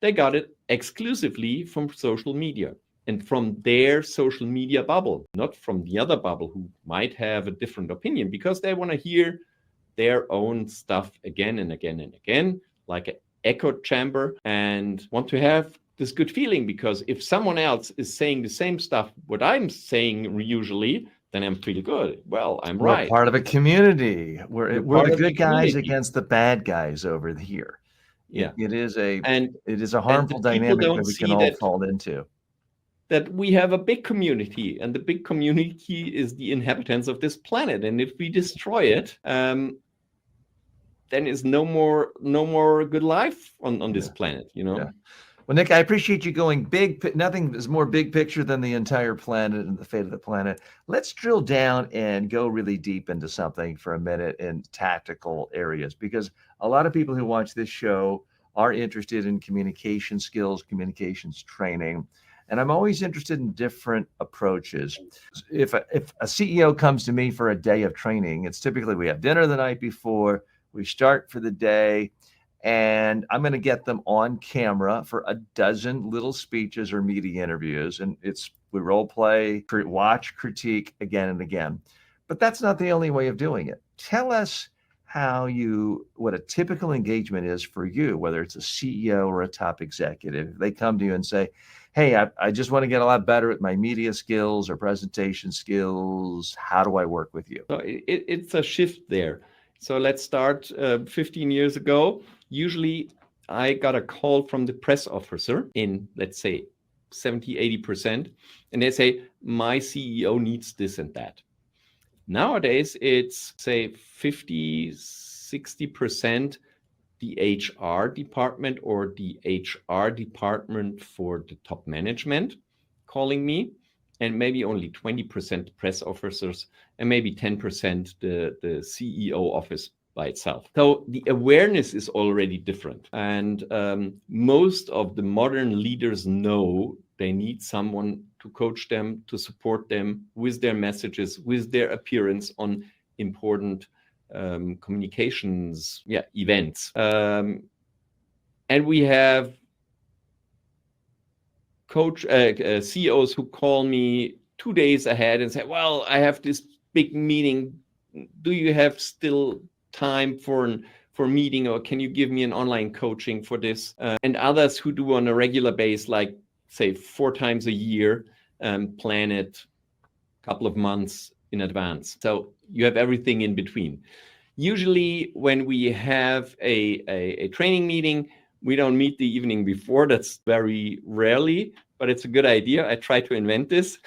They got it exclusively from social media and from their social media bubble, not from the other bubble who might have a different opinion, because they want to hear their own stuff again and again and again, like an echo chamber, and want to have this good feeling, because if someone else is saying the same stuff what I'm saying usually, then I'm pretty good. Well, I'm We're right. part of a community. We're Part the of the good guys community. against the bad guys over here. Yeah. It is a And harmful the people dynamic that don't we can see all fall into. that we have a big community, and the big community is the inhabitants of this planet. And if we destroy it, then is no more good life on this planet, you know? Yeah. Well, Nick, I appreciate you going big. Nothing is more big picture than the entire planet and the fate of the planet. Let's drill down and go really deep into something for a minute in tactical areas, because a lot of people who watch this show are interested in communication skills, communications training. And I'm always interested in different approaches. If a CEO comes to me for a day of training, it's typically we have dinner the night before, we start for the day, and I'm going to get them on camera for a dozen little speeches or media interviews. And we role play, watch, critique again and again. But that's not the only way of doing it. Tell us what a typical engagement is for you, whether it's a CEO or a top executive. They come to you and say, hey, I just want to get a lot better at my media skills or presentation skills. How do I work with you? So it's a shift there. So let's start 15 years ago. Usually I got a call from the press officer in, let's say, 70, 80%. And they say, my CEO needs this and that. Nowadays, it's, say, 50, 60% the HR department or the HR department for the top management calling me, and maybe only 20% press officers, and maybe 10% the CEO office by itself. So the awareness is already different. And most of the modern leaders know they need someone to coach them, to support them with their messages, with their appearance on important communications events. And we have CEOs who call me 2 days ahead and say, well, I have this big meeting. Do you have still time for a meeting, or can you give me an online coaching for this? And others who do on a regular basis, like say 4 times a year, plan it a couple of months in advance. So you have everything in between. Usually when we have a training meeting, we don't meet the evening before. That's very rarely, but it's a good idea. I try to invent this.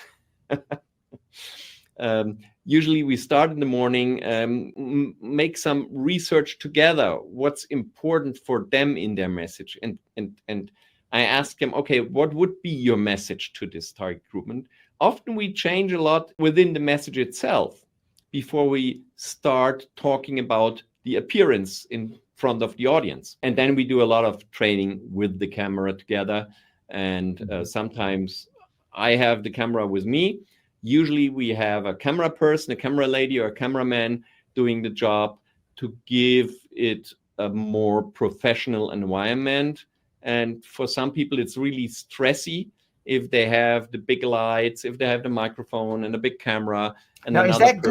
Usually we start in the morning, make some research together, what's important for them in their message. And I ask them, okay, what would be your message to this target group? And often we change a lot within the message itself before we start talking about the appearance in front of the audience. And then we do a lot of training with the camera together. And sometimes I have the camera with me. Usually we have a camera person, a camera lady, or a cameraman doing the job to give it a more professional environment. And for some people, it's really stressy if they have the big lights, if they have the microphone and a big camera. And now, is that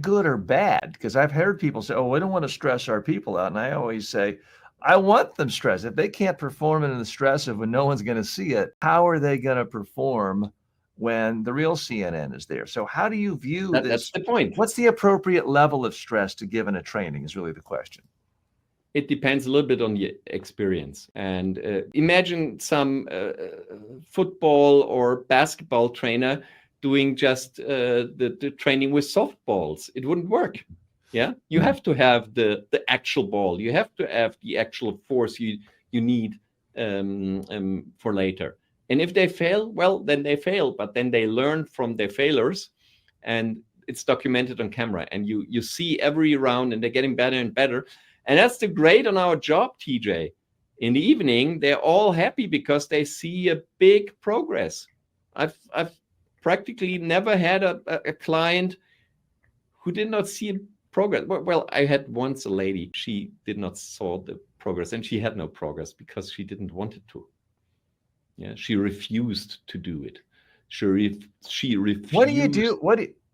good or bad? Because I've heard people say, oh, we don't want to stress our people out. And I always say, I want them stressed. If they can't perform in the stress of when no one's going to see it, how are they going to perform when the real CNN is there? So how do you view this? That's the point. What's the appropriate level of stress to give in a training is really the question. It depends a little bit on the experience. And imagine some football or basketball trainer doing just the training with softballs. It wouldn't work. Yeah, you have to have the actual ball. You have to have the actual force you need for later. And if they fail, well, then they fail. But then they learn from their failures, and it's documented on camera. And you see every round, and they're getting better and better. And that's the great on our job, TJ. In the evening, they're all happy because they see a big progress. I've practically never had a client who did not see progress. Well, I had once a lady. She did not saw the progress. And she had no progress because she didn't want it to. Yeah, she refused to do it. She refused. What do you do?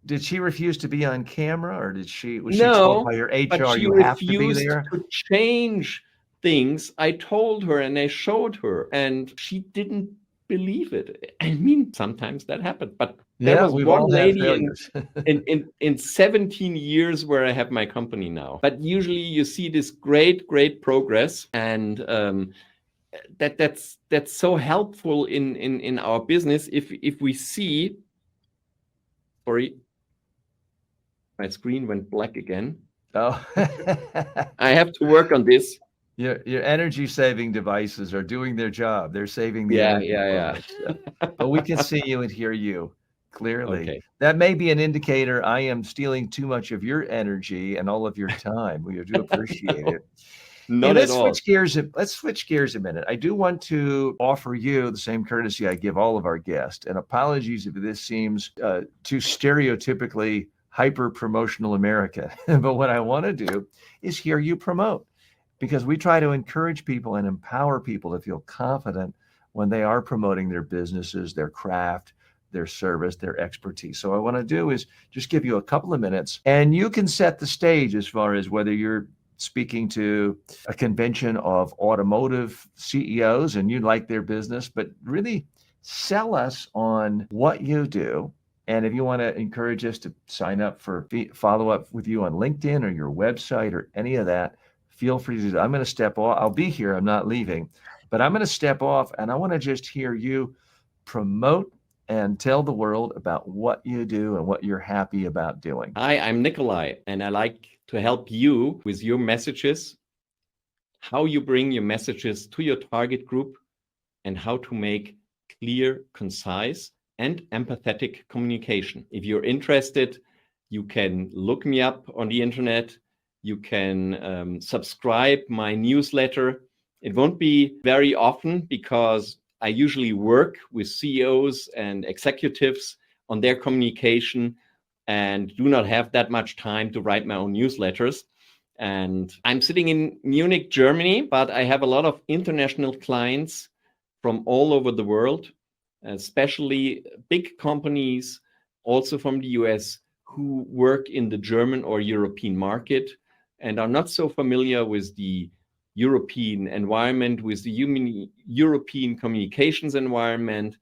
Did she refuse to be on camera, or was she told by your but HR she you have to be refused there? to change things. I told her and I showed her, and she didn't believe it. I mean, sometimes that happened, but there was we've one all had lady failures. in 17 years where I have my company now. But usually you see this great progress, and that's so helpful in our business. If we see, sorry, my screen went black again. Oh, I have to work on this. Your energy saving devices are doing their job. They're saving the Yeah, energy yeah. for us. But we can see you and hear you clearly. Okay. That may be an indicator I am stealing too much of your energy and all of your time. We do appreciate it. Not Hey, at all. let's switch gears a minute. I do want to offer you the same courtesy I give all of our guests. And apologies if this seems too stereotypically hyper promotional American. But what I want to do is hear you promote, because we try to encourage people and empower people to feel confident when they are promoting their businesses, their craft, their service, their expertise. So what I want to do is just give you a couple of minutes, and you can set the stage as far as whether you're speaking to a convention of automotive CEOs and you like their business, but really sell us on what you do. And if you want to encourage us to sign up for follow up with you on LinkedIn or your website or any of that, feel free to do that. I'm going to step off. I'll be here. I'm not leaving, but I'm going to step off, and I want to just hear you promote and tell the world about what you do and what you're happy about doing. Hi, I'm Nikolai, and I like to help you with your messages, how you bring your messages to your target group, and how to make clear, concise, and empathetic communication. If you're interested, you can look me up on the internet. You can subscribe my newsletter. It won't be very often because I usually work with CEOs and executives on their communication and do not have that much time to write my own newsletters. And I'm sitting in Munich, Germany, but I have a lot of international clients from all over the world, especially big companies, also from the US, who work in the German or European market and are not so familiar with the European environment, with the European communications environment.